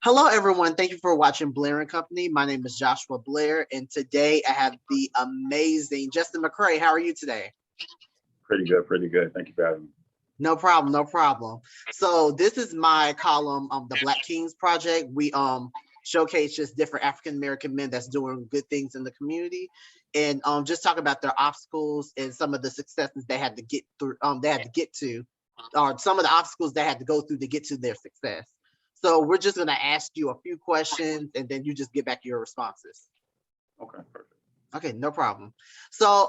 Hello, everyone. Thank you for watching Blair and Company. My name is Joshua Blair, and today I have the amazing Justin McCray. How are you today? Pretty good, pretty good. Thank you for having me. No problem, no problem. So this is my column, the Black Kings Project. We showcase just different African American men that's doing good things in the community, and just talk about their obstacles and some of the successes they had to get through. They had to get to, or some of the obstacles they had to go through to get to their success. So we're just going to ask you a few questions, and then you just get back your responses. Okay, perfect. Okay, no problem. So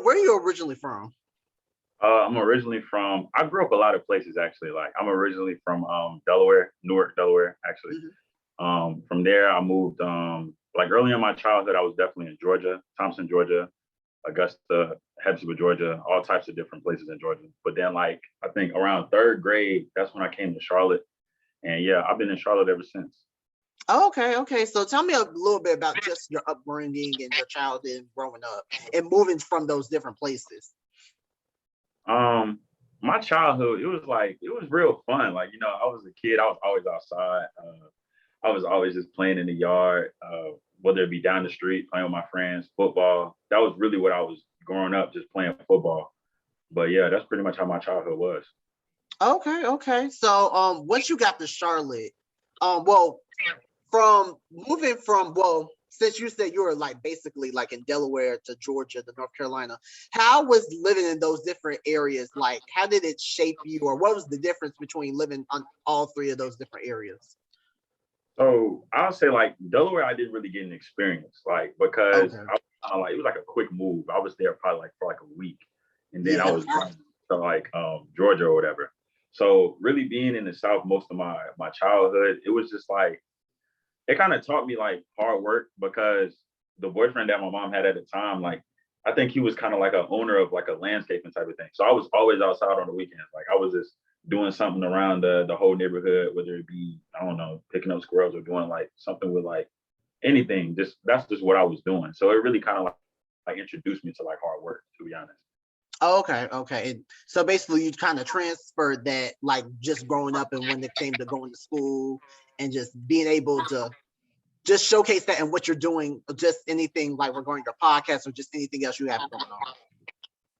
where are you originally from? I'm originally from, I grew up a lot of places actually. Like I'm originally from Delaware, Newark, Delaware, actually. From there, I moved, like early in my childhood, I was definitely in Georgia, Thompson, Georgia, Augusta, Hepzibah, Georgia, all types of different places in Georgia. But then like, I think around third grade, that's when I came to Charlotte. And yeah, I've been in Charlotte ever since. Okay. So tell me a little bit about just your upbringing and your childhood growing up and moving from those different places. My childhood, it was real fun. Like, I was a kid, I was always outside. I was always just playing in the yard, whether it be down the street, playing with my friends, football. That was really what I was growing up, just playing football. But yeah, that's pretty much how my childhood was. Okay. So once you got to Charlotte, well, from moving from, well, since you said you were like basically like in Delaware to Georgia to North Carolina, how was living in those different areas? Like, how did it shape you, or what was the difference between living on all three of those different areas? So I'll say like Delaware, I didn't really get an experience, like because I was kind of like it was like a quick move. I was there probably like for like a week, and then I was going to like Georgia or whatever. So really being in the South most of my childhood, it was just like it kind of taught me like hard work because the boyfriend that my mom had at the time, like I think he was kind of like a owner of like a landscaping type of thing. So I was always outside on the weekends. Like I was just doing something around the whole neighborhood, whether it be, I don't know, picking up squirrels or doing like something with like anything. Just that's just what I was doing. So it really kind of like introduced me to like hard work, to be honest. Okay. So basically you kind of transferred that, like just growing up and when it came to going to school and just being able to just showcase that and what you're doing, just anything like regarding your podcast or just anything else you have going on.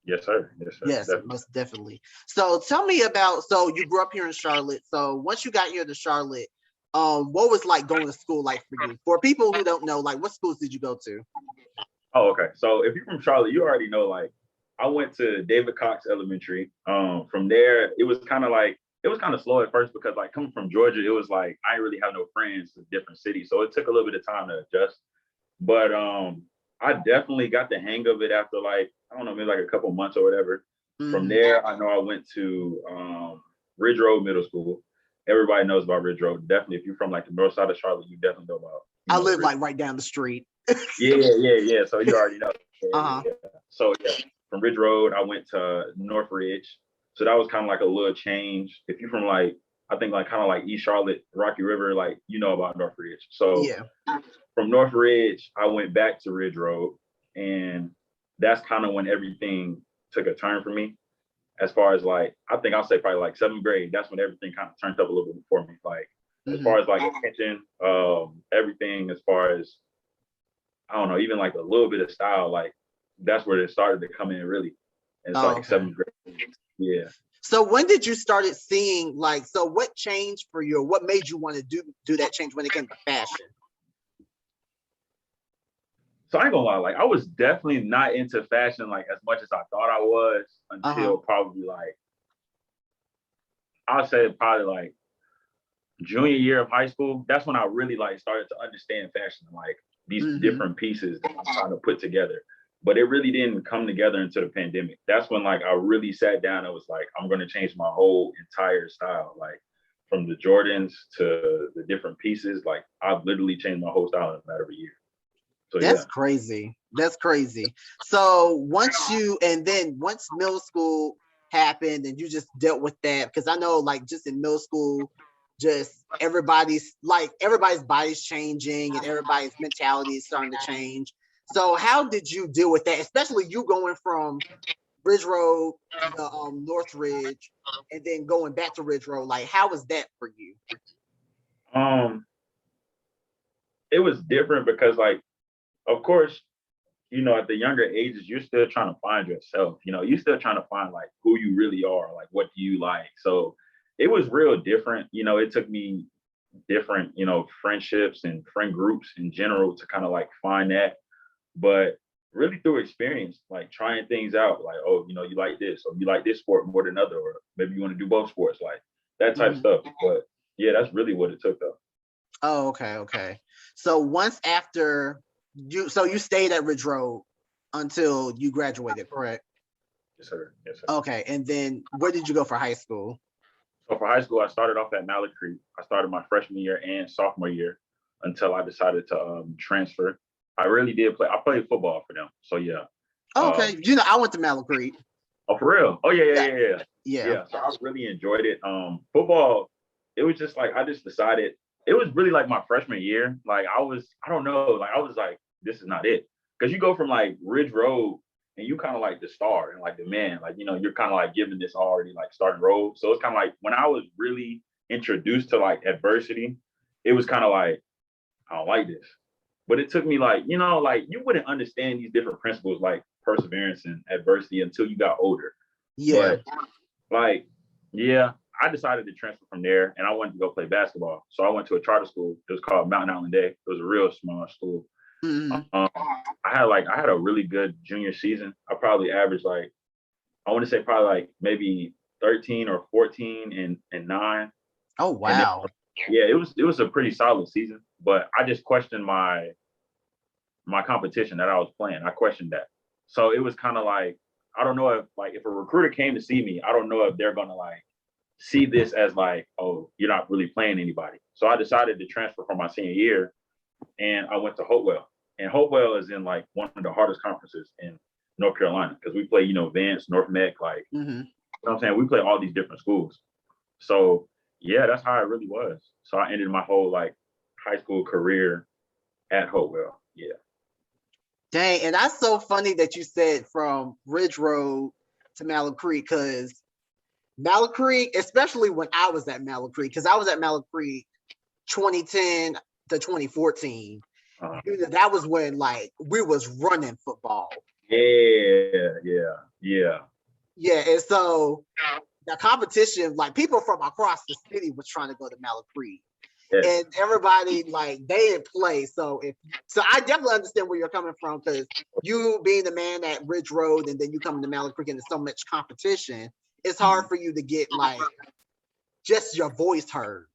Yes, sir. Yes, definitely. Most definitely. So tell me about, so you grew up here in Charlotte. So once you got here to Charlotte, what was like going to school like for you? For people who don't know, like what schools did you go to? Oh, okay. So if you're from Charlotte, you already know, like I went to David Cox Elementary. From there, it was kind of slow at first because like coming from Georgia, it was like I didn't really have no friends in different cities. So it took a little bit of time to adjust. But I definitely got the hang of it after like, I don't know, maybe like a couple months or whatever. From there, I know I went to Ridge Road Middle School. Everybody knows about Ridge Road. Definitely, if you're from like the north side of Charlotte, you definitely know about. I live like right down the street. Yeah. So you already know. Yeah. So yeah, from Ridge Road, I went to North Ridge. So that was kind of like a little change. If you're from like, I think like kind of like East Charlotte, Rocky River, like you know about North Ridge. So from North Ridge, I went back to Ridge Road, and that's kind of when everything took a turn for me. As far as like, I think I'll say probably like seventh grade. That's when everything kind of turned up a little bit for me. Like as far as like attention, everything as far as I don't know, even like a little bit of style, like that's where it started to come in really. And it's like seventh grade. Yeah. So when did you started seeing like, so what changed for you, or what made you want to do that change when it came to fashion? So I ain't gonna lie, like I was definitely not into fashion like as much as I thought I was until probably like, I'll say probably like junior year of high school. That's when I really like started to understand fashion, like these different pieces that I'm trying to put together. But it really didn't come together until the pandemic. That's when like I really sat down and was like, I'm gonna change my whole entire style. Like from the Jordans to the different pieces, like I've literally changed my whole style in a matter of a year. So that's crazy. That's crazy. So once middle school happened and you just dealt with that, because I know like just in middle school, just everybody's body's changing and everybody's mentality is starting to change. So how did you deal with that, especially you going from Ridge Road to North Ridge and then going back to Ridge Road? Like, how was that for you? It was different because, like, of course, at the younger ages, you're still trying to find yourself. You're still trying to find like who you really are, like what do you like. So it was real different. It took me different, friendships and friend groups in general to kind of like find that. But really through experience, like trying things out, like, oh, you like this, or you like this sport more than other, or maybe you want to do both sports, like that type of stuff. But yeah, that's really what it took though. Oh, okay. So once after you stayed at Ridge Road until you graduated, correct? Yes, sir. Okay, and then where did you go for high school? So for high school, I started off at Mallard Creek. I started my freshman year and sophomore year until I decided to transfer. I really did play. I played football for them. So yeah. Okay, I went to Mallard Creek. Oh, for real? Oh yeah. So I really enjoyed it. Football. It was just like I just decided. It was really like my freshman year. Like I don't know. Like I was like, this is not it. Because you go from like Ridge Road and you kind of like the star and like the man, like, you're kind of like given this already like starting road. So it's kind of like when I was really introduced to like adversity, it was kind of like, I don't like this. But it took me like, like you wouldn't understand these different principles like perseverance and adversity until you got older. Yeah. But like, yeah, I decided to transfer from there and I wanted to go play basketball. So I went to a charter school. It was called Mountain Island Day. It was a real small school. I had a really good junior season. I probably averaged like, I want to say probably like maybe 13 or 14 and 9. Oh wow. Yeah, it was a pretty solid season, but I just questioned my competition that I was playing. I questioned that. So it was kind of like, I don't know if a recruiter came to see me, I don't know if they're gonna like see this as like, oh, you're not really playing anybody. So I decided to transfer from my senior year and I went to Hopewell. And Hopewell is in like one of the hardest conferences in North Carolina because we play, Vance, North Meck, like, you know what I'm saying? We play all these different schools. So yeah, that's how it really was. So I ended my whole like high school career at Hopewell. Yeah. Dang, and that's so funny that you said from Ridge Road to Mallard Creek, because Mallard Creek, especially when I was at Mallard Creek, because I was at Mallard Creek 2010 to 2014. That was when like we was running football. Yeah. Yeah, and so the competition, like people from across the city was trying to go to Mallard Creek. Yes. And everybody like they didn't play. So I definitely understand where you're coming from, because you being the man at Ridge Road and then you come to Mallard Creek and there's so much competition, it's hard for you to get like just your voice heard.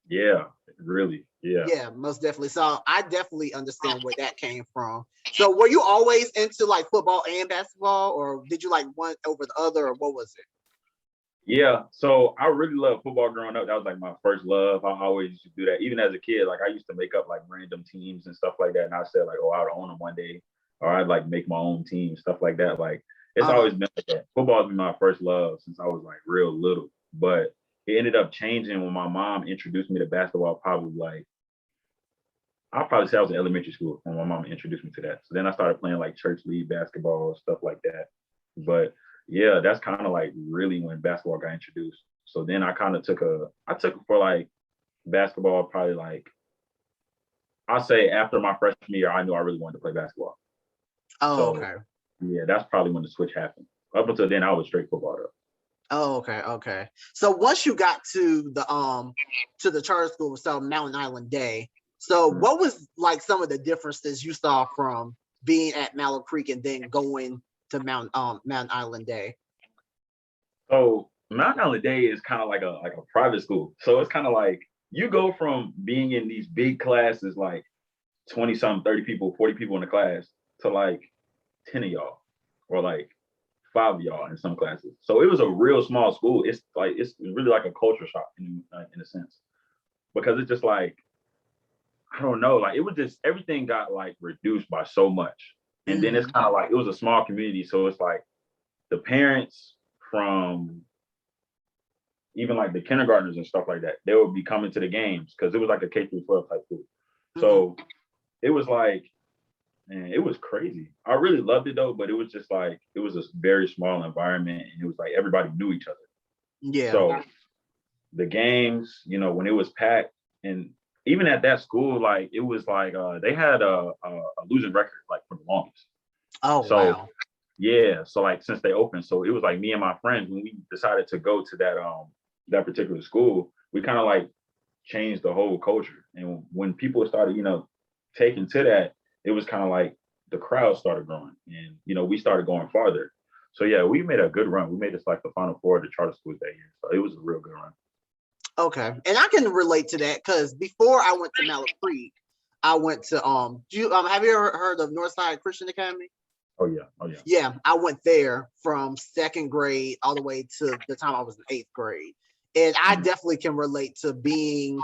Yeah, really. Yeah. Yeah, most definitely. So I definitely understand where that came from. So were you always into like football and basketball, or did you like one over the other, or what was it? Yeah, so I really loved football growing up. That was like my first love. I always used to do that. Even as a kid, like I used to make up like random teams and stuff like that. And I said like, oh, I would own them one day, or I'd like make my own team, stuff like that. Like it's always been like that. Football's been my first love since I was like real little. But it ended up changing when my mom introduced me to basketball. Probably like, I'll probably say I was in elementary school when my mom introduced me to that. So then I started playing like church league basketball, stuff like that. But yeah, that's kind of like really when basketball got introduced. So then I kind of took it for like basketball, probably like, I'll say after my freshman year, I knew I really wanted to play basketball. Oh, so, okay. Yeah, that's probably when the switch happened. Up until then, I was straight football though. Oh, okay. So once you got to the charter school, so Mountain Island Day, so what was like some of the differences you saw from being at Mallard Creek and then going to Mountain Island Day? So Mountain Island Day is kind of like a private school. So it's kind of like you go from being in these big classes, like 20 something, 30 people, 40 people in the class, to like 10 of y'all, or like 5 of y'all in some classes. So it was a real small school. It's really like a culture shock in a sense, because it's just like, I don't know, like it was just, everything got like reduced by so much. And then it's kind of like, it was a small community. So it's like the parents from even like the kindergartners and stuff like that, they would be coming to the games because it was like a K through 12 type school. So it was like, man, it was crazy. I really loved it though, but it was just like, it was a very small environment and it was like everybody knew each other. Yeah. So the games, when it was packed, and even at that school, like it was like they had a losing record like for the longest. Oh, So wow. yeah, so like since they opened, so it was like me and my friends when we decided to go to that particular school, we kind of like changed the whole culture. And when people started, taking to that, it was kind of like the crowd started growing, and we started going farther. So yeah, we made a good run. We made this like the Final Four of the charter schools that year. So it was a real good run. Okay, and I can relate to that because before I went to Mallet Creek, I went to have you ever heard of Northside Christian Academy? Oh yeah, oh yeah. Yeah, I went there from second grade all the way to the time I was in eighth grade, and I definitely can relate to being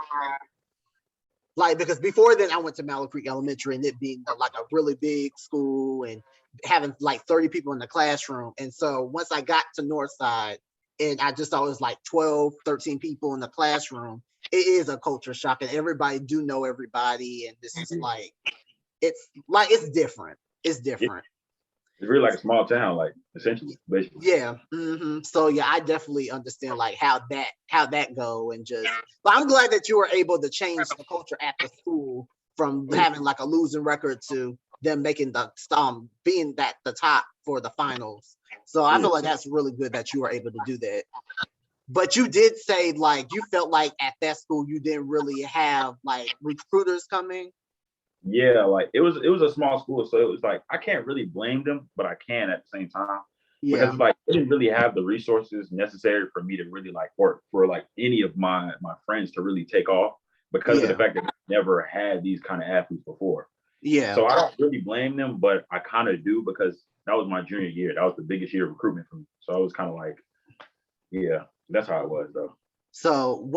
like, because before then I went to Mallet Creek Elementary and it being like a really big school and having like 30 people in the classroom. And so once I got to Northside and I just saw it was like 12, 13 people in the classroom, it is a culture shock and everybody do know everybody. And this is like, it's different. It's different. It's really like a small town, like essentially, basically. Yeah. So yeah, I definitely understand like how that go and just. But I'm glad that you were able to change the culture at the school from having like a losing record to them making the being at the top for the finals. So I feel like that's really good that you were able to do that. But you did say like you felt like at that school you didn't really have like recruiters coming. Yeah, like it was a small school, so it was like I can't really blame them, but I can at the same time because Yeah. it's like they didn't really have the resources necessary for me to really like work for like any of my friends to really take off because of the fact that they never had these kind of athletes before. Yeah. So I don't really blame them, but I kind of do because that was my junior year. That was the biggest year of recruitment for me. So I was kind of like, yeah, that's how it was though. So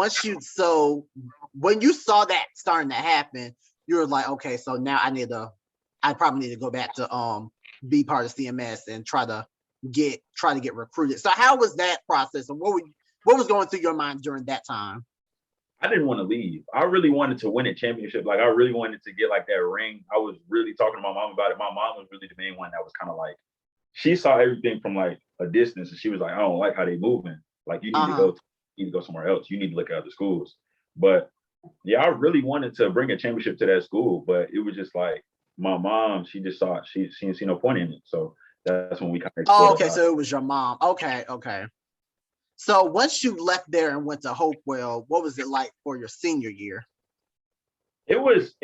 when you saw that starting to happen, you were like, okay, so now I probably need to go back to be part of CMS and try to get recruited. So how was that process, and what was going through your mind during that time? I didn't want to leave. I really wanted to win a championship. Like I really wanted to get like that ring. I was really talking to my mom about it. My mom was really the main one that was kind of like, she saw everything from like a distance, and she was like, I don't like how they moving. Like you need to go somewhere else. You need to look at other schools. But yeah, I really wanted to bring a championship to that school, but it was just like my mom. She just saw she didn't see no point in it. So that's when we kind of. Oh, okay. So it was your mom. Okay. So once you left there and went to Hopewell, what was it like for your senior year? It was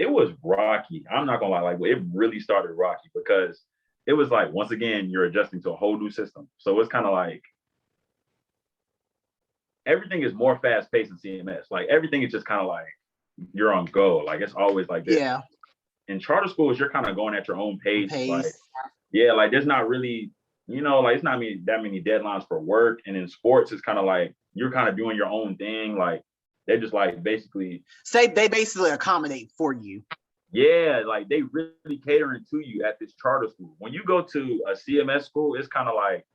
rocky. I'm not gonna lie, like it really started rocky because it was like once again you're adjusting to a whole new system. So it's kind of like everything is more fast paced in CMS. Like everything is just kind of like you're on go. Like it's always like this. Yeah. In charter schools, you're kind of going at your own pace. Like yeah, like there's not really, like it's not that many deadlines for work. And in sports, it's kind of like you're kind of doing your own thing. Like they're just like basically they basically accommodate for you. Yeah, like they really catering to you at this charter school. When you go to a CMS school, it's kind of like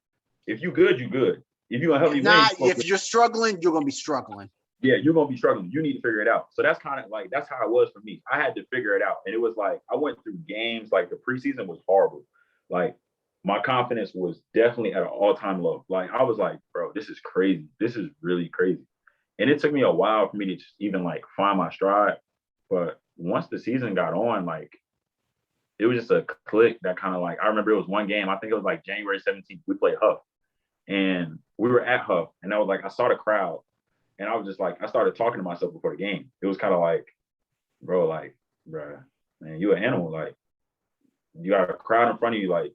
if you good, you good. If you gonna help me win, if you're struggling, you're gonna be struggling. Yeah, you're gonna be struggling. You need to figure it out. So that's kind of like that's how it was for me. I had to figure it out, and it was like I went through games. Like the preseason was horrible. Like my confidence was definitely at an all-time low. Like I was like, bro, this is crazy. This is really crazy. And it took me a while for me to just even like find my stride. But once the season got on, like it was just a click that kind of like I remember it was one game. I think it was like January 17th. We played Huff, and we were at Huff, and I was like, I saw the crowd, and I was just like, I started talking to myself before the game. It was kind of like, bro, man, you an animal. Like you got a crowd in front of you, like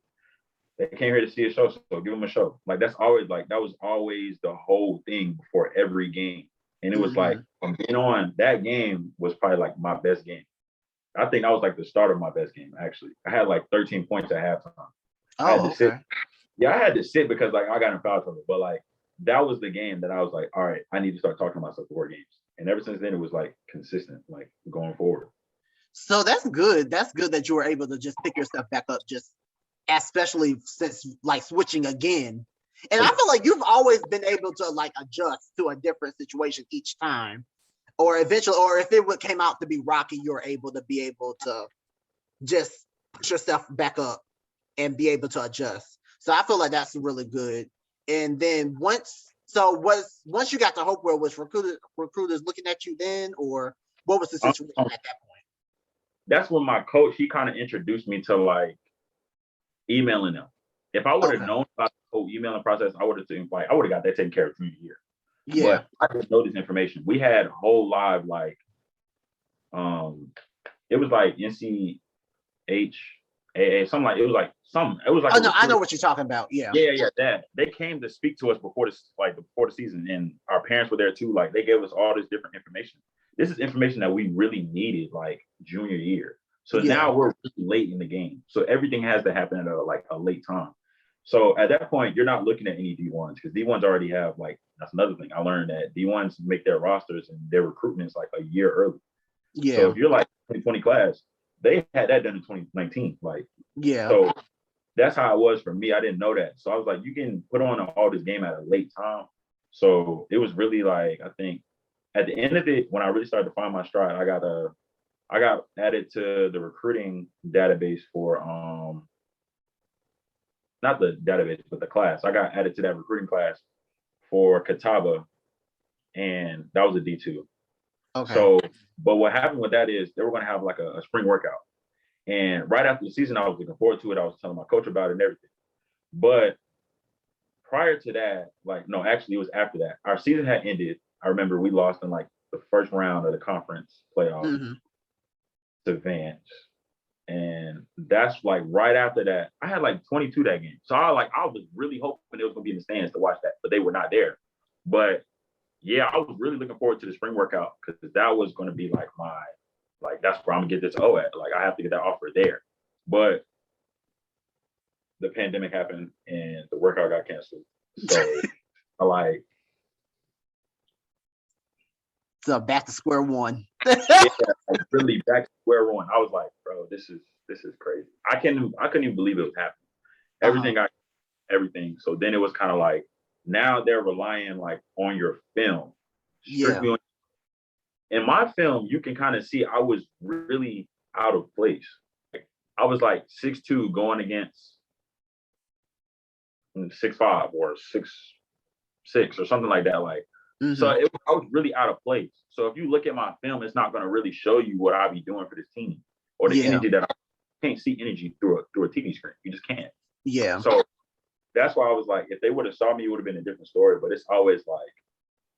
they came here to see a show, so give them a show. Like that's always like that was always the whole thing before every game. And it was like from being on, that game was probably like my best game. I think that was like the start of my best game, actually. I had like 13 points at halftime. I had to sit. Yeah, I had to sit because like I got in foul trouble. But like that was the game that I was like, all right, I need to start talking to myself before games. And ever since then, it was like consistent, like going forward. So that's good. That's good that you were able to just pick yourself back up, just especially since like switching again. And I feel like you've always been able to like adjust to a different situation each time, or eventually, or if it came out to be rocky, you're able to just put yourself back up and be able to adjust. So I feel like that's really good. And then once you got to Hopewell, was recruiters looking at you then, or What was the situation at that point? That's when my coach, he kind of introduced me to like emailing them. If I would have known about the whole emailing process, I would have got that taken care of through the year. Yeah. But I didn't know this information. We had whole live like it was like NCHAA, something like Oh no, I know what you're talking about. Yeah. That they came to speak to us before the season, and our parents were there too. Like they gave us all this different information. This is information that we really needed like junior year. So now we're really late in the game. So everything has to happen at a late time. So at that point, you're not looking at any D1s because D1s already have like, that's another thing. I learned that D1s make their rosters and their recruitment is like a year early. Yeah. So if you're like 2020 class, they had that done in 2019. Like, so that's how it was for me. I didn't know that. So I was like, you can put on all this game at a late time. So it was really like, I think at the end of it, when I really started to find my stride, I got added to the recruiting database for not the database, but the class. I got added to that recruiting class for Catawba, and that was a D2. Okay. So, but what happened with that is they were going to have like a spring workout. And right after the season, I was looking forward to it. I was telling my coach about it and everything. But prior to that, it was after that. Our season had ended. I remember we lost in like the first round of the conference playoff to Vance. And that's like right after that, I had like 22 that game. So I was really hoping it was going to be in the stands to watch that, but they were not there. But yeah, I was really looking forward to the spring workout because that was going to be like that's where I'm going to get this O at. Like I have to get that offer there. But the pandemic happened and the workout got canceled. So So back to square one. Really back to square one. I was like, bro, this is crazy. I couldn't even believe it was happening. Everything. So then it was kind of like, now they're relying like on your film. Strictly on. In my film, you can kind of see I was really out of place. Like I was like 6'2" going against 6'5" or 6'6" or something like that. Like, so I was really out of place. So if you look at my film, it's not going to really show you what I be doing for this team or the energy that I can't see energy through a TV screen. You just can't. Yeah. So that's why I was like, if they would have saw me, it would have been a different story. But it's always like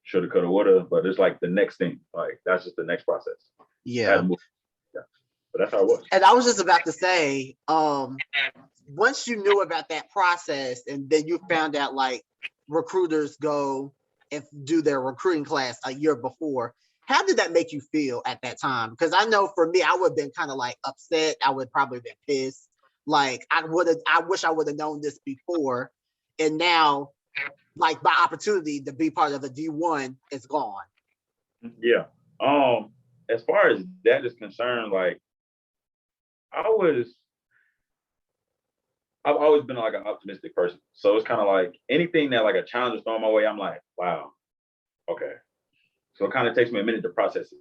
shoulda, coulda, woulda. But it's like the next thing. Like that's just the next process. Yeah. But that's how it was. And I was just about to say, once you knew about that process, and then you found out like recruiters go and do their recruiting class a year before, how did that make you feel at that time? Because I know for me, I would have been kind of like upset. I would probably have been pissed. Like I wish I would have known this before. And now, like my opportunity to be part of a D1 is gone. Yeah. As far as that is concerned, like I've always been like an optimistic person. So it's kind of like anything that like a challenge is thrown my way, I'm like, wow, okay. So it kind of takes me a minute to process it.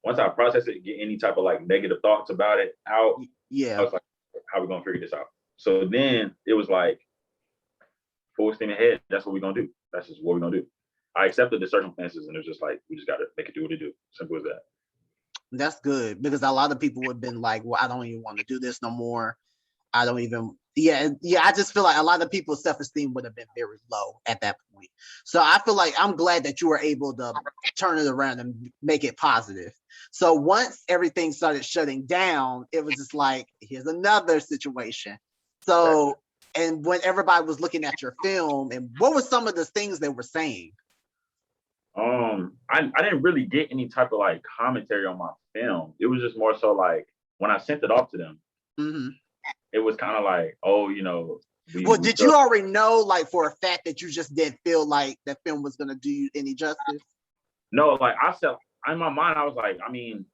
Once I process it, get any type of like negative thoughts about it out. Yeah. I was like, how are we gonna figure this out? So then it was like full steam ahead. That's what we're gonna do. That's just what we're gonna do. I accepted the circumstances, and it was just like we just gotta make it do what it do. Simple as that. That's good, because a lot of people would have been like, well, I don't even want to do this no more. I don't even, I just feel like a lot of people's self-esteem would have been very low at that point. So I feel like I'm glad that you were able to turn it around and make it positive. So once everything started shutting down, it was just like, here's another situation. So, and when everybody was looking at your film, and what were some of the things they were saying? I didn't really get any type of like commentary on my film. It was just more so like when I sent it off to them, it was kind of like, oh, you know. Did you already know, like for a fact, that you just didn't feel like that film was gonna do you any justice? No, like I said, in my mind, I was like, I mean,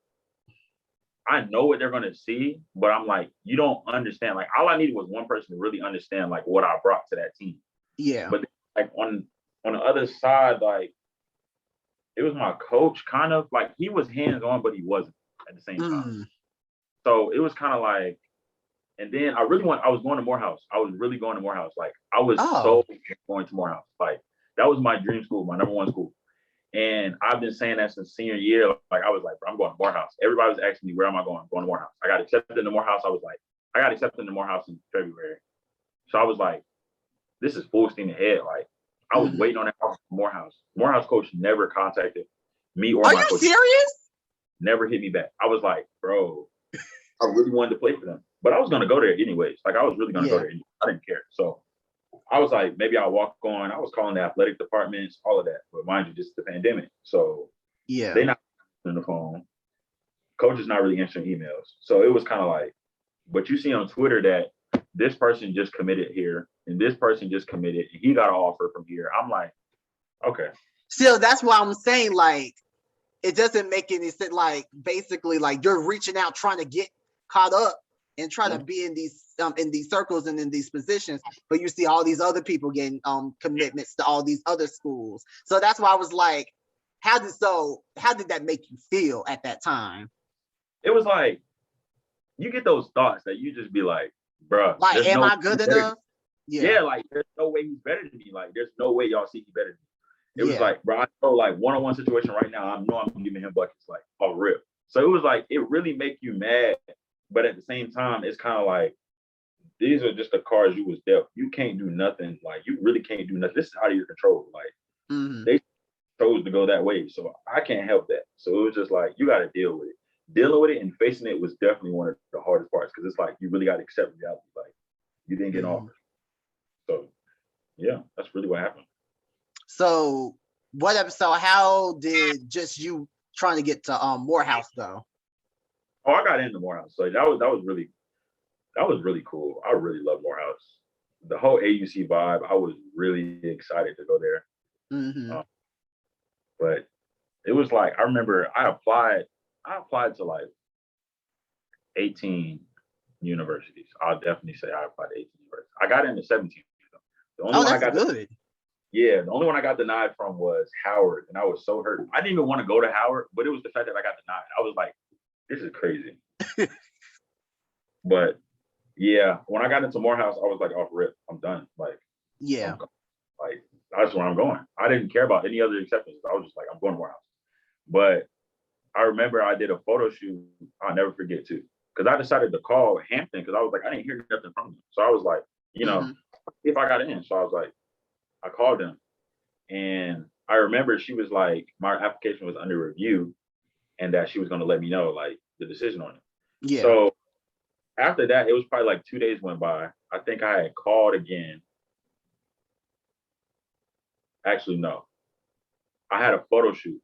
I know what they're gonna see, but I'm like, you don't understand. Like all I needed was one person to really understand like what I brought to that team. Yeah. But like on the other side, like it was my coach, kind of like he was hands-on, but he wasn't at the same time. So it was kind of like, and then I was going to Morehouse. I was really going to Morehouse. Like I was so going to Morehouse. Like that was my dream school, my number one school. And I've been saying that since senior year. Like I was like, bro, I'm going to Morehouse. Everybody was asking me, where am I going? I'm going to Morehouse. I got accepted into Morehouse. I was like, I got accepted into Morehouse in February. So I was like, this is full steam ahead. Like I was waiting on that offer from Morehouse. Morehouse coach never contacted me or my coach. Are you serious? Never hit me back. I was like, bro, I really wanted to play for them. But I was going to go there anyways. Like I was really going to go there. I didn't care. So I was like, maybe I'll walk on. I was calling the athletic departments, all of that. But mind you, just the pandemic. So they're not on the phone. Coach is not really answering emails. So it was kind of like, but you see on Twitter that this person just committed here and this person just committed and he got an offer from here. I'm like, okay. Still, that's why I'm saying, like, it doesn't make any sense. Like, basically, like you're reaching out, trying to get caught up and trying to be in these circles and in these positions, but you see all these other people getting commitments to all these other schools. So that's why I was like, how did that make you feel at that time? It was like, you get those thoughts that you just be like, bro, like, am I good enough? Yeah, like there's no way he's better than me. Like there's no way y'all see he's better than me. It was like, bro, I know like one-on-one situation right now, I know I'm giving him buckets like off rip. So it was like, it really make you mad. But at the same time, it's kind of like, these are just the cards you was dealt. You can't do nothing. Like, you really can't do nothing. This is out of your control. Like, they chose to go that way. So I can't help that. So it was just like, you got to deal with it. Dealing with it and facing it was definitely one of the hardest parts because it's like, you really got to accept reality. Like, you didn't get an offer. So, yeah, that's really what happened. So, how did just you trying to get to Morehouse go? Oh, I got into Morehouse. So that was really cool. I really love Morehouse. The whole AUC vibe, I was really excited to go there. But it was like, I remember I applied to like 18 universities. I'll definitely say I applied to 18 universities. I got into 17. The only one I got good. The only one I got denied from was Howard, and I was so hurt. I didn't even want to go to Howard, but it was the fact that I got denied. I was like, this is crazy. But yeah, when I got into Morehouse, I was like, off rip, I'm done. Like, like that's where I'm going. I didn't care about any other acceptance. I was just like, I'm going to Morehouse. But I remember I did a photo shoot. I'll never forget too, because I decided to call Hampton because I was like, I didn't hear nothing from them. So I was like, you know, if I got in. So I was like, I called them, and I remember she was like, my application was under review, and that she was going to let me know like the decision on it. So after that, it was probably like 2 days went by. I think I had called again. Actually, no. I had a photo shoot.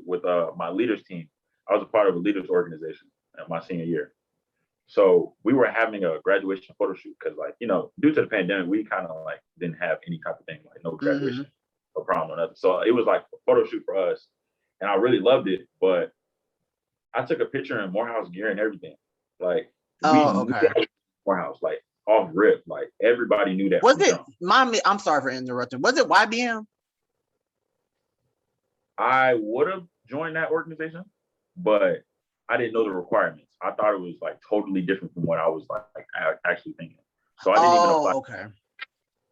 With my leaders team. I was a part of a leaders organization in my senior year. So we were having a graduation photo shoot because, like, you know, due to the pandemic, we kind of like didn't have any type of thing, like no graduation or prom or nothing. So it was like a photo shoot for us. And I really loved it. But I took a picture in Morehouse gear and everything. Like, Morehouse, like off rip, like everybody knew that. Was it, I'm sorry for interrupting. Was it YBM? I would have joined that organization, but I didn't know the requirements. I thought it was like totally different from what I was like actually thinking. So I didn't even apply. Okay.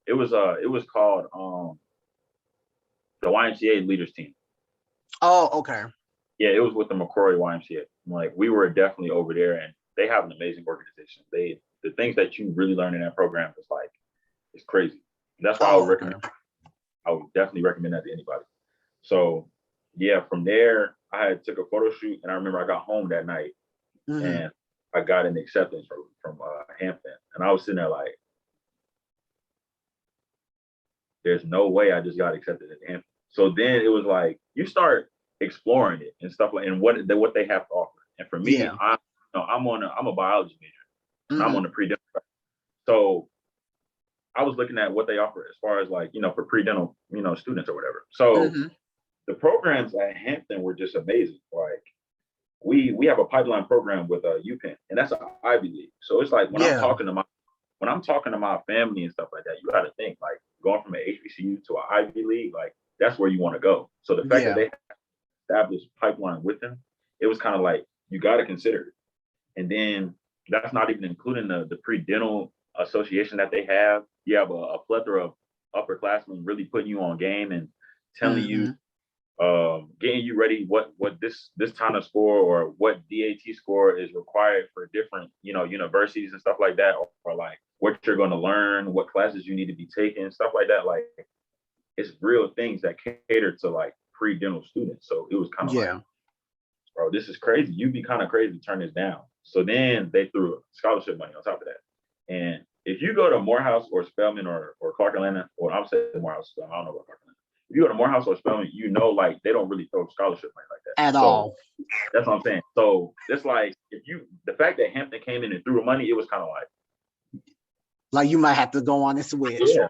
It was called the YMCA Leaders Team. Oh, okay. Yeah, it was with the McCray YMCA. Like, we were definitely over there, and they have an amazing organization. The things that you really learn in that program is like, it's crazy. And that's why I would definitely recommend that to anybody. So yeah, from there, I took a photo shoot, and I remember I got home that night and I got an acceptance from Hampton. And I was sitting there like, there's no way I just got accepted at Hampton. So then it was like, you start exploring it and stuff like, and what they have to offer. And for me, I'm a biology major. And I'm on the pre-dental. So I was looking at what they offer as far as like, you know, for pre-dental, you know, students or whatever. So the programs at Hampton were just amazing. Like, we have a pipeline program with UPenn, and that's an Ivy League. So it's like when I'm talking to my family and stuff like that, you got to think like going from an HBCU to an Ivy League, like that's where you want to go. So the fact that they established pipeline with them, it was kind of like, you got to consider it. And then that's not even including the pre-dental association that they have. You have a plethora of upperclassmen really putting you on game and telling you getting you ready what this kind of score or what DAT score is required for different, universities and stuff like that, or like what you're going to learn, what classes you need to be taking, stuff like that. Like it's real things that cater to like pre-dental students. So it was kind of like, bro, this is crazy. You'd be kind of crazy to turn this down. So then they threw scholarship money on top of that. And if you go to Morehouse or Spelman or Clark Atlanta, or I'm saying Morehouse, I don't know about Clark Atlanta. If you go to Morehouse or Spelman, like they don't really throw scholarship money like that. At all. That's what I'm saying. So it's like the fact that Hampton came in and threw money, it was kind of like you might have to go on and switch. Yeah,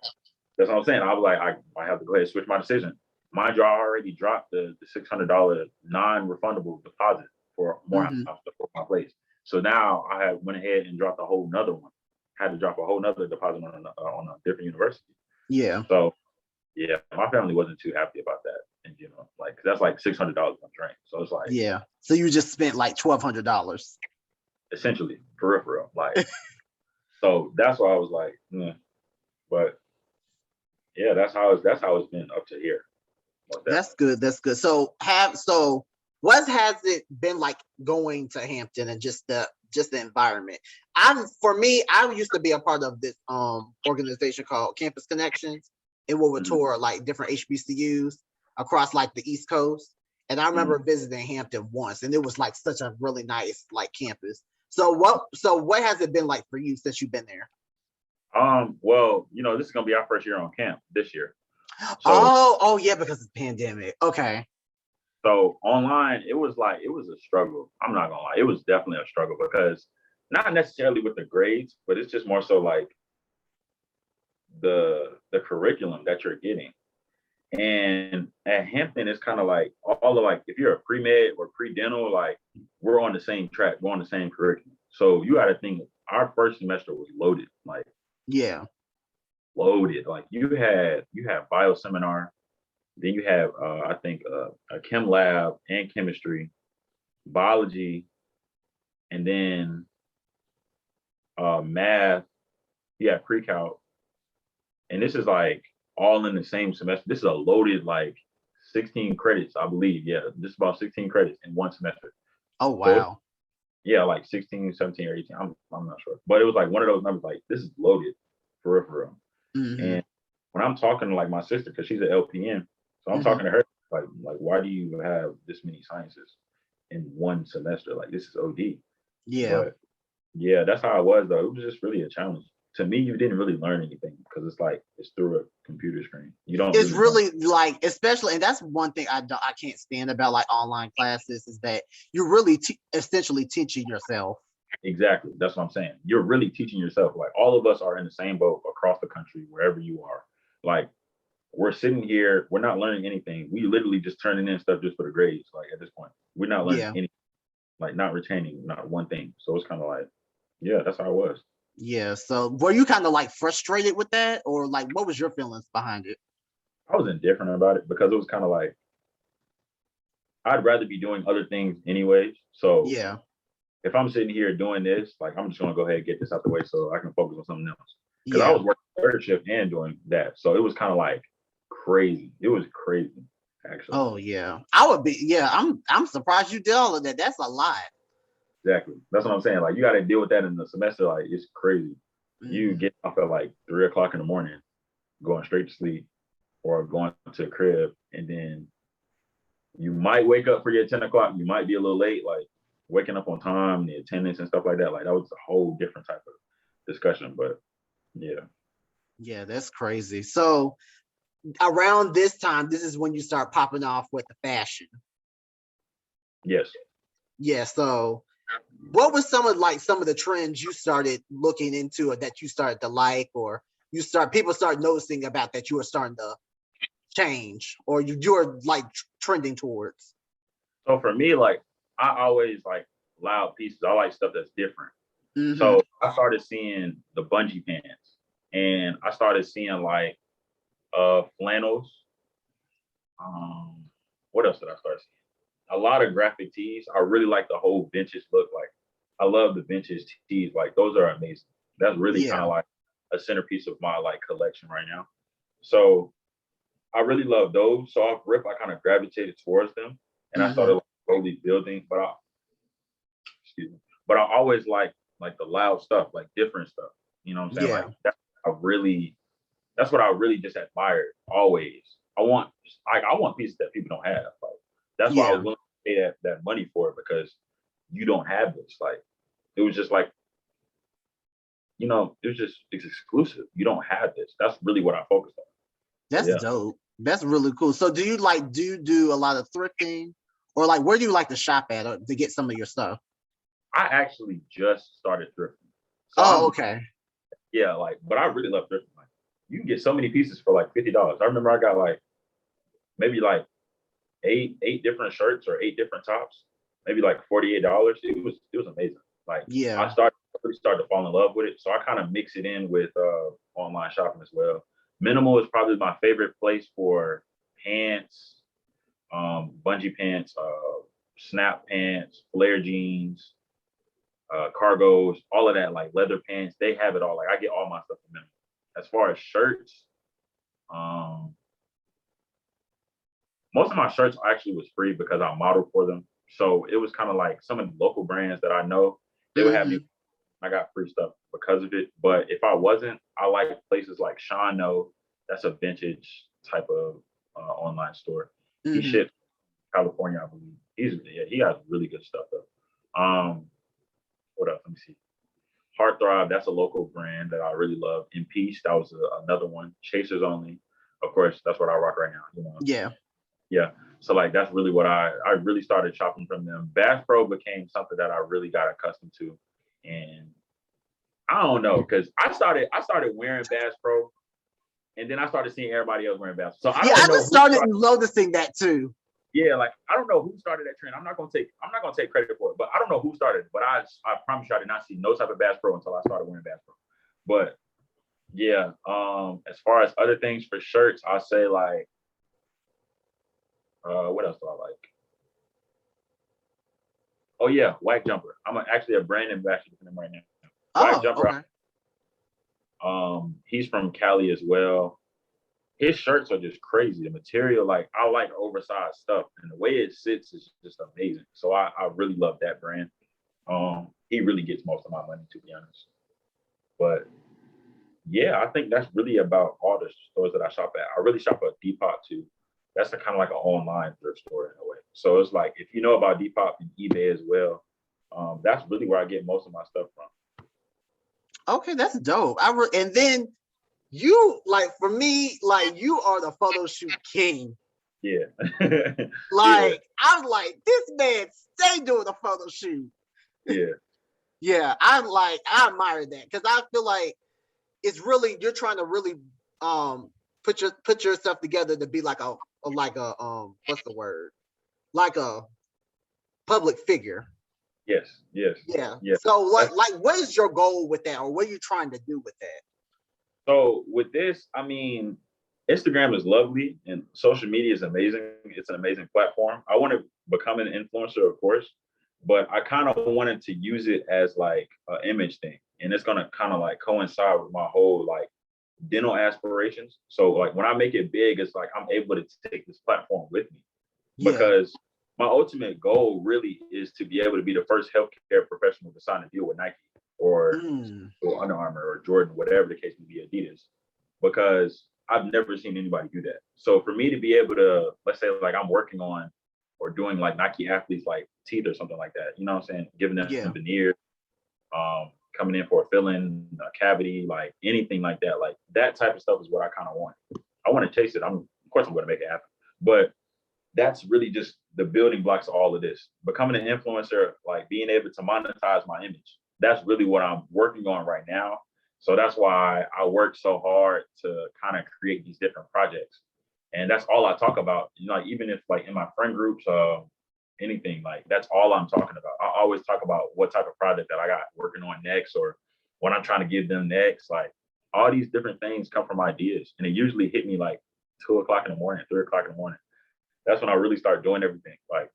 that's what I'm saying. I was like, I might have to go ahead and switch my decision. Mind you, I already dropped the $600 non-refundable deposit for Morehouse for my place. So now I went ahead and dropped a whole nother one. Had to drop a whole nother deposit on a different university. Yeah. So yeah, my family wasn't too happy about that. And like that's like $600 on drink. So it's like, yeah. So you just spent like $1,200. Essentially, for real. Like so that's why I was like, but yeah, that's how it's been up to here. Like that's good. So what has it been like going to Hampton and just the environment? For me, I used to be a part of this organization called Campus Connections, and we would tour like different HBCUs across like the East Coast. And I remember visiting Hampton once, and it was like such a really nice like campus. So what has it been like for you since you've been there? Well, this is gonna be our first year on camp this year. So, oh yeah, because it's pandemic. Okay. So online, it was a struggle. I'm not gonna lie, it was definitely a struggle because not necessarily with the grades, but it's just more so like the curriculum that you're getting. And at Hampton, it's kind of like all of like if you're a pre-med or pre-dental, like we're on the same track, we're on the same curriculum. So you got to think our first semester was loaded, like loaded. Like you had bio seminar, then you have I think a chem lab and chemistry, biology, and then math. You have pre-calc, and this is like all in the same semester. This is a loaded like 16 credits, I believe. Yeah, this is about 16 credits in one semester. Oh wow. So, yeah, like 16, 17, or 18. I'm not sure. But it was like one of those numbers, like this is loaded for real. And when I'm talking to like my sister, because she's an LPN, so I'm talking to her like why do you have this many sciences in one semester? Like this is OD. Yeah. But yeah, that's how it was though. It was just really a challenge. To me, you didn't really learn anything because it's like it's through a computer screen. You don't. It's really like, especially, and that's one thing I can't stand about like online classes is that you're really essentially teaching yourself. Exactly, that's what I'm saying. You're really teaching yourself. Like all of us are in the same boat across the country, wherever you are. Like we're sitting here, we're not learning anything. We literally just turning in stuff just for the grades. Like at this point, we're not learning anything. Like not retaining, not one thing. So it's kind of like, yeah, that's how it was. Yeah. So were you kind of like frustrated with that, or like what was your feelings behind it? I was indifferent about it because it was kind of like I'd rather be doing other things anyways. So yeah, if I'm sitting here doing this, like I'm just gonna go ahead and get this out the way so I can focus on something else. Because I was working third shift and doing that, so it was kind of like crazy. It was crazy, actually. Oh yeah, I would be. Yeah, I'm surprised you did all of that. That's a lot. Exactly. That's what I'm saying. Like you got to deal with that in the semester. Like it's crazy. You get off at like 3 o'clock in the morning, going straight to sleep, or going to the crib, and then you might wake up for your 10 o'clock. You might be a little late, like waking up on time, the attendance and stuff like that. Like that was a whole different type of discussion. But yeah. Yeah, that's crazy. So around this time, this is when you start popping off with the fashion. Yes. Yeah. So what was some of the trends you started looking into or that you started to like, or people start noticing about that you were starting to change or you're like trending towards? So for me, like I always like loud pieces. I like stuff that's different. So I started seeing the bungee pants, and I started seeing like flannels. What else did I start seeing? A lot of graphic tees. I really like the whole vintage look. Like I love the vintage tees. Like those are amazing. That's really kind of like a centerpiece of my like collection right now. So I really love those. So off rip, I kind of gravitated towards them, and I started like, slowly building. Excuse me. But I always like the loud stuff, like different stuff. You know what I'm saying? Yeah. Like that's what I really just admired always. I want pieces that people don't have. Like that's why I was willing to pay that money for it, because you don't have this. Like it was just like, it's exclusive. You don't have this. That's really what I focused on. That's dope. That's really cool. So do you do a lot of thrifting, or like where do you like to shop at to get some of your stuff? I actually just started thrifting. So okay. Yeah, but I really love thrifting. Like, you can get so many pieces for like $50. I remember I got maybe eight different shirts or 8 different tops, maybe like $48. It was amazing. Like I really started to fall in love with it. So I kind of mix it in with online shopping as well. Minimal is probably my favorite place for pants, bungee pants, snap pants, flare jeans, cargos, all of that, like leather pants. They have it all. Like I get all my stuff from them. As far as shirts, most of my shirts actually was free because I modeled for them. So it was kind of like some of the local brands that I know, they would have me. I got free stuff because of it. But if I wasn't, I like places like Sean No. That's a vintage type of online store. He ships California, I believe. He has really good stuff though. What else? Let me see. Heartthrob, that's a local brand that I really love. In Peace, that was another one. Chasers Only, of course, that's what I rock right now. Yeah. So like that's really what I really started shopping from them. Bass Pro became something that I really got accustomed to, and I don't know, because I started wearing Bass Pro, and then I started seeing everybody else wearing Bass Pro. So I just started noticing that too. Yeah, like I don't know who started that trend. I'm not gonna take credit for it, but I don't know who started it. But I promise you, I did not see no type of Bass Pro until I started wearing Bass Pro. But yeah, as far as other things for shirts, I'll say like, what else do I like? Oh yeah, Whack Jumper. I'm actually a brand ambassador for them right now. Whack Jumper. Okay. He's from Cali as well. His shirts are just crazy. The material, like I like oversized stuff, and the way it sits is just amazing. So I really love that brand. He really gets most of my money, to be honest. But yeah, I think that's really about all the stores that I shop at. I really shop at Depop too. That's kind of like an online thrift store in a way. So it's like, if you know about Depop and eBay as well, that's really where I get most of my stuff from. Okay, that's dope. And then you, like, for me, like, you are the photo shoot king. Yeah. I'm like, this man stay doing a photo shoot. Yeah. Yeah, I admire that, because I feel like it's really, you're trying to really put yourself together to be like a what's the word? Like a public figure. Yes. Yeah. So what is your goal with that, or what are you trying to do with that? So with this, I mean, Instagram is lovely and social media is amazing. It's an amazing platform. I want to become an influencer, of course, but I kind of wanted to use it as like an image thing. And it's going to kind of like coincide with my whole like dental aspirations. So like when I make it big, it's like I'm able to take this platform with me, because my ultimate goal really is to be able to be the first healthcare professional to sign a deal with Nike or Under Armour or Jordan, whatever the case may be, Adidas, because I've never seen anybody do that. So for me to be able to, let's say like I'm working on or doing like Nike athletes like teeth or something like that, you know what I'm saying? Giving them some veneers, coming in for a filling, a cavity, like anything like that. Like that type of stuff is what I kind of want. I want to chase it. Of course I'm going to make it happen. But that's really just the building blocks of all of this. Becoming an influencer, like being able to monetize my image. That's really what I'm working on right now. So that's why I work so hard to kind of create these different projects. And that's all I talk about. You know, like even if like in my friend groups, anything, like that's all I'm talking about. I always talk about what type of project that I got working on next, or what I'm trying to give them next. Like all these different things come from ideas. And it usually hit me like 2 o'clock in the morning, 3 o'clock in the morning. That's when I really start doing everything. Like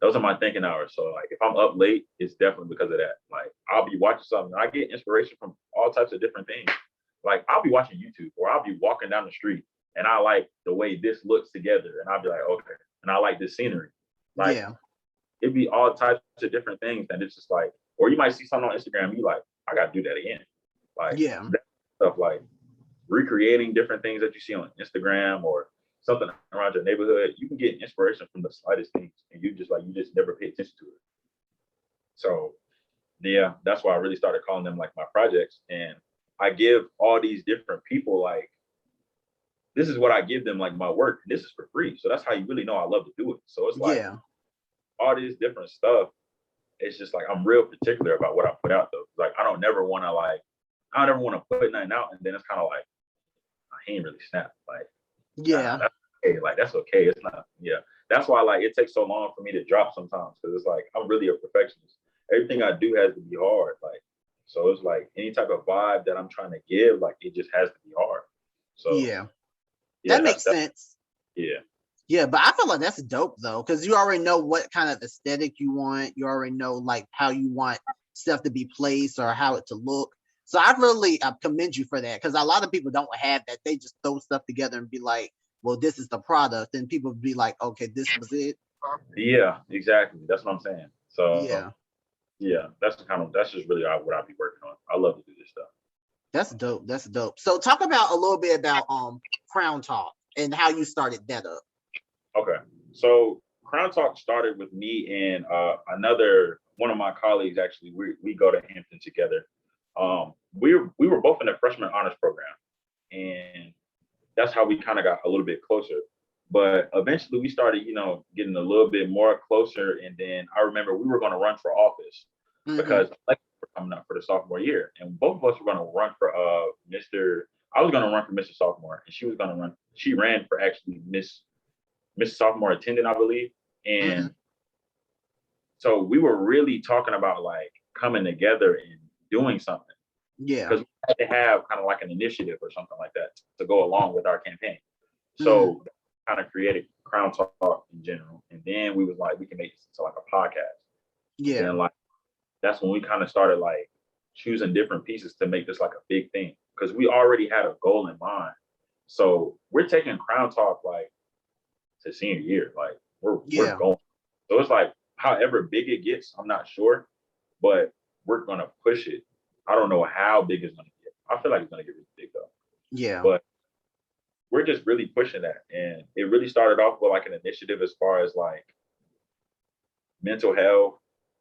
those are my thinking hours. So like if I'm up late, it's definitely because of that. Like I'll be watching something. I get inspiration from all types of different things. Like I'll be watching YouTube, or I'll be walking down the street and I like the way this looks together, and I'll be like, okay, and I like this scenery. Like, it'd be all types of different things, and it's just like, or you might see something on Instagram, and you like, I gotta do that again. Like, stuff like recreating different things that you see on Instagram or something around your neighborhood. You can get inspiration from the slightest things, and you just never pay attention to it. So yeah, that's why I really started calling them like my projects. And I give all these different people, like, this is what I give them, like my work. This is for free. So that's how you really know I love to do it. So it's like all this different stuff. It's just like, I'm real particular about what I put out though. Like, I don't ever want to put nothing out. And then it's kind of like, I ain't really snap. Like, that's okay. Like, that's okay. It's not, That's why, like, it takes so long for me to drop sometimes. Cause it's like, I'm really a perfectionist. Everything I do has to be hard. Like, so it's like any type of vibe that I'm trying to give, like, it just has to be hard. So that makes sense. Yeah, but I feel like that's dope though, because you already know what kind of aesthetic you want. You already know like how you want stuff to be placed or how it to look. So I commend you for that, because a lot of people don't have that. They just throw stuff together and be like, well, this is the product, and people be like, okay, this was it. Yeah, exactly. That's what I'm saying. So that's just really what I'll be working on. I love to do this stuff. That's dope. So talk about a little bit about Crown Talk and how you started that up. Okay, so Crown Talk started with me and another one of my colleagues. Actually, we go to Hampton together. We were both in the freshman honors program, and that's how we kind of got a little bit closer. But eventually we started, getting a little bit more closer. And then I remember we were going to run for office because elections were coming up for the sophomore year. And both of us were going to run for I was going to run for Mr. Sophomore, and she ran for actually Miss Sophomore Attendant, I believe. And so we were really talking about like coming together and doing something. Yeah. Because we had to have kind of like an initiative or something like that to go along with our campaign. So kind of created Crown Talk in general. And then we was like, we can make this into like a podcast. Yeah. And like, that's when we kind of started like choosing different pieces to make this like a big thing. Because we already had a goal in mind. So we're taking Crown Talk like to senior year. Like we're going. So it's like, however big it gets, I'm not sure, but we're gonna push it. I don't know how big it's gonna get. I feel like it's gonna get really big though. Yeah. But we're just really pushing that. And it really started off with like an initiative as far as like mental health.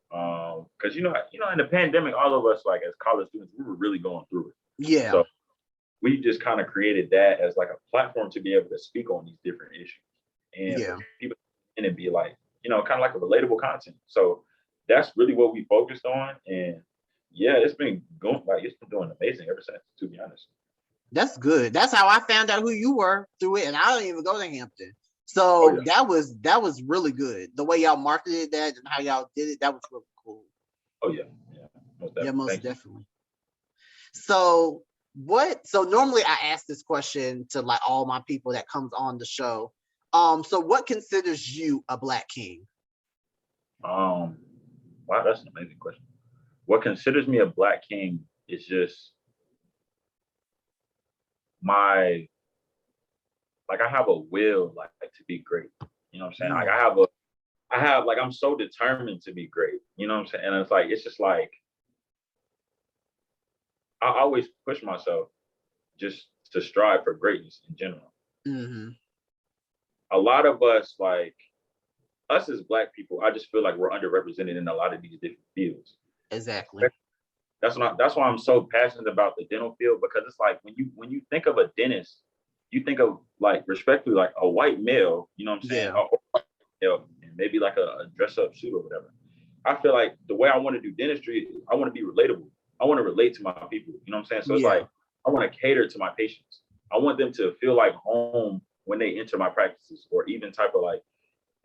Because in the pandemic, all of us like as college students, we were really going through it. Yeah. So we just kind of created that as like a platform to be able to speak on these different issues. And people in and be like, kind of like a relatable content. So that's really what we focused on. And it's been going it's been doing amazing ever since, to be honest. That's good. That's how I found out who you were, through it. And I don't even go to Hampton. So that was really good. The way y'all marketed that and how y'all did it, that was really cool. Oh yeah. Yeah, most definitely. So normally I ask this question to like all my people that comes on the show. So what considers you a Black king? Wow, that's an amazing question. What considers me a Black king is just I have a will like to be great. You know what I'm saying? Like I'm so determined to be great. You know what I'm saying? And it's just like I always push myself just to strive for greatness in general. A lot of us, like us as Black people, I just feel like we're underrepresented in a lot of these different fields. Exactly. That's why I'm so passionate about the dental field, because it's like when you think of a dentist, you think of like respectfully like a white male, you know what I'm saying? And maybe like a dress up suit or whatever. I feel like the way I want to do dentistry, I want to be relatable. I want to relate to my people. You know what I'm saying? So it's like I want to cater to my patients. I want them to feel like home when they enter my practices, or even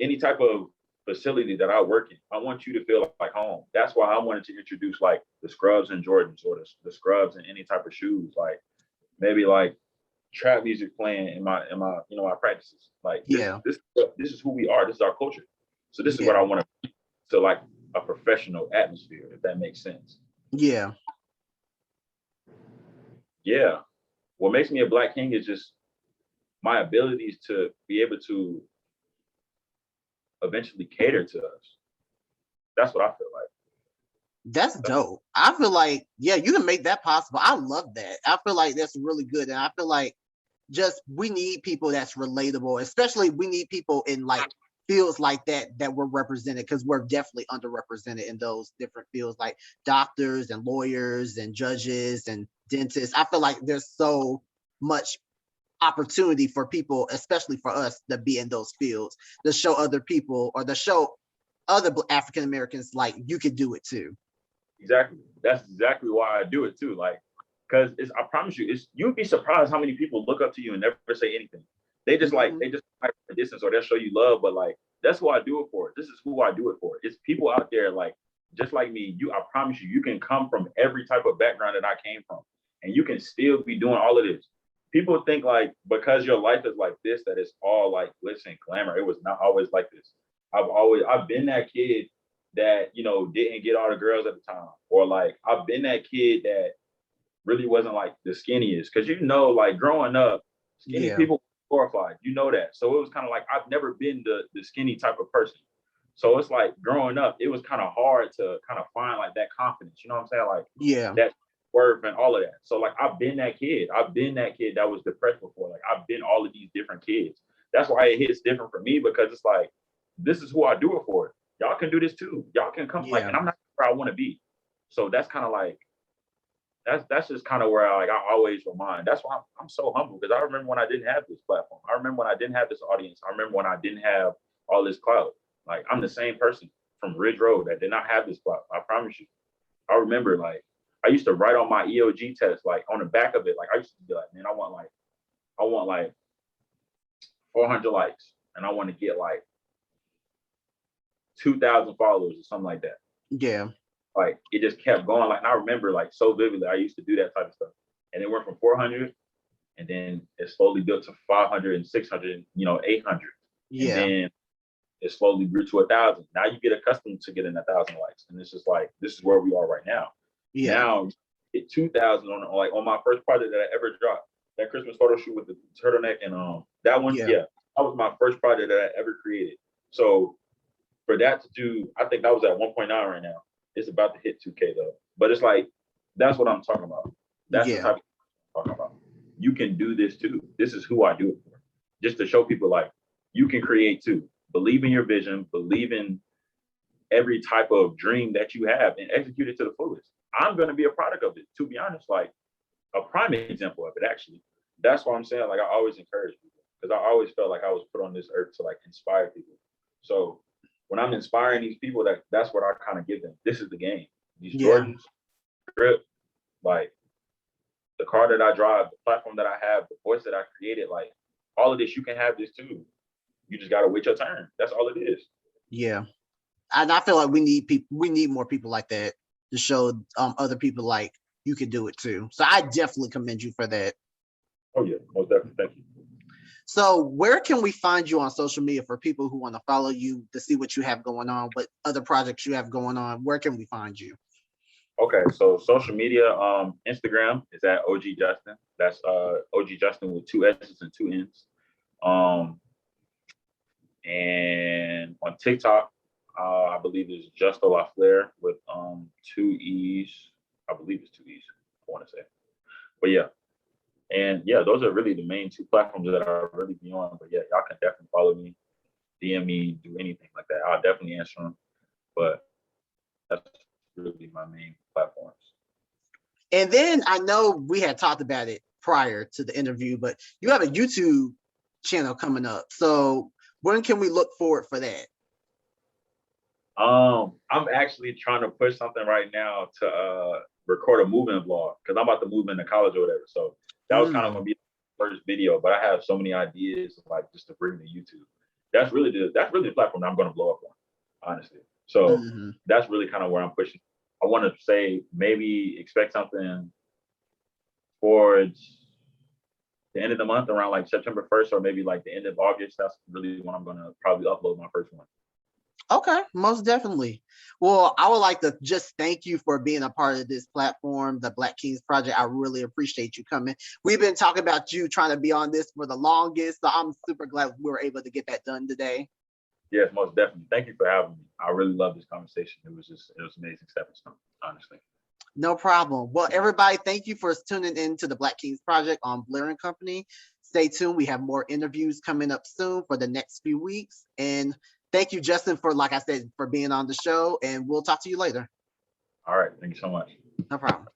any type of facility that I work in. I want you to feel like home. That's why I wanted to introduce like the scrubs and Jordans, or the scrubs and any type of shoes, like maybe like trap music playing in my my practices. Like this is who we are. This is our culture. So this is what I want to be, to like a professional atmosphere, if that makes sense. Yeah. What makes me a Black king is just my abilities to be able to eventually cater to us. That's what I feel like. That's dope. I feel like, yeah, you can make that possible. I love that. I feel like that's really good. And I feel like just we need people that's relatable, especially we need people in like fields like that we're represented, because we're definitely underrepresented in those different fields like doctors and lawyers and judges and dentists. I feel like there's so much opportunity for people, especially for us, to be in those fields, to show other people or to show other African Americans like you could do it too. Exactly. That's exactly why I do it too. Like, because I promise you, you'd be surprised how many people look up to you and never say anything. They just they just like a distance, or they'll show you love, but like that's who I do it for. This is who I do it for. It's people out there like just like me. I promise you, you can come from every type of background that I came from, and you can still be doing all of this. People think like because your life is like this, that it's all like glitz and glamour. It was not always like this. I've been that kid that, you know, didn't get all the girls at the time, or like I've been that kid that really wasn't like the skinniest, because you know, like growing up, skinny people were glorified, you know that. So it was kind of like I've never been the skinny type of person. So it's like growing up, it was kind of hard to kind of find like that confidence, you know what I'm saying? Like that worth and all of that. So like I've been that kid. I've been that kid that was depressed before. Like I've been all of these different kids. That's why it hits different for me, because it's like this is who I do it for. Y'all can do this too. Y'all can come like, and I'm not where I want to be. So that's kind of like that's just kind of where I always remind. That's why I'm so humble, because I remember when I didn't have this platform. I remember when I didn't have this audience. I remember when I didn't have all this clout. Like I'm the same person from Ridge Road that did not have this clout. I promise you. I remember like I used to write on my EOG test, like on the back of it. Like I used to be like, man, I want like 400 likes, and I want to get like 2,000 followers or something like that. Yeah. Like it just kept going. Like, and I remember like so vividly, I used to do that type of stuff. And it went from 400, and then it slowly built to 500 and 600, 800. Yeah. And then it slowly grew to 1,000. Now you get accustomed to getting 1,000 likes. And it's just like, this is where we are right now. Yeah. Now get 2,000 on my first project that I ever dropped. That Christmas photo shoot with the turtleneck and that one, that was my first project that I ever created. So for that to do, I think that was at 1.9 right now. It's about to hit 2K though. But it's like, that's what I'm talking about. That's the type of I'm talking about. You can do this too. This is who I do it for. Just to show people like, you can create too. Believe in your vision, believe in every type of dream that you have, and execute it to the fullest. I'm going to be a product of it, to be honest, like a prime example of it, actually. That's why I'm saying, like, I always encourage people, because I always felt like I was put on this earth to like inspire people. So when I'm inspiring these people, that's what I kind of give them. This is the game. These Jordans, grip, like the car that I drive, the platform that I have, the voice that I created, like all of this, you can have this too. You just got to wait your turn. That's all it is. Yeah. And I feel like we need more people like that to show other people like you can do it too. So I definitely commend you for that. Oh yeah, most definitely. Thank you. So where can we find you on social media for people who want to follow you, to see what you have going on, what other projects you have going on? Where can we find you? Okay, so social media, Instagram is at OG Justin. That's OG Justin with 2 S's and 2 N's. And on TikTok, I believe it's Justo LaFleur with 2 E's. I believe it's 2 E's, I want to say. But yeah. And yeah, those are really the main 2 platforms that I really be on. But yeah, y'all can definitely follow me, DM me, do anything like that. I'll definitely answer them. But that's really my main platforms. And then I know we had talked about it prior to the interview, but you have a YouTube channel coming up. So when can we look forward for that? I'm actually trying to push something right now to record a moving vlog, because I'm about to move into college or whatever. So that was kind of gonna be the first video, but I have so many ideas like just to bring to YouTube. That's really the platform that I'm gonna blow up on, honestly. So that's really kind of where I'm pushing. I want to say maybe expect something towards the end of the month, around like September 1st, or maybe like the end of August. That's really when I'm gonna probably upload my first one. Okay, most definitely. Well, I would like to just thank you for being a part of this platform, the Black Kings Project. I really appreciate you coming. We've been talking about you trying to be on this for the longest, so I'm super glad we were able to get that done today. Yes, most definitely. Thank you for having me. I really love this conversation. It was amazing stepping stone, honestly. No problem. Well, everybody, thank you for tuning in to the Black Kings Project on Blair and Company. Stay tuned. We have more interviews coming up soon for the next few weeks. And thank you, Justin, for, like I said, for being on the show. And we'll talk to you later. All right. Thank you so much. No problem.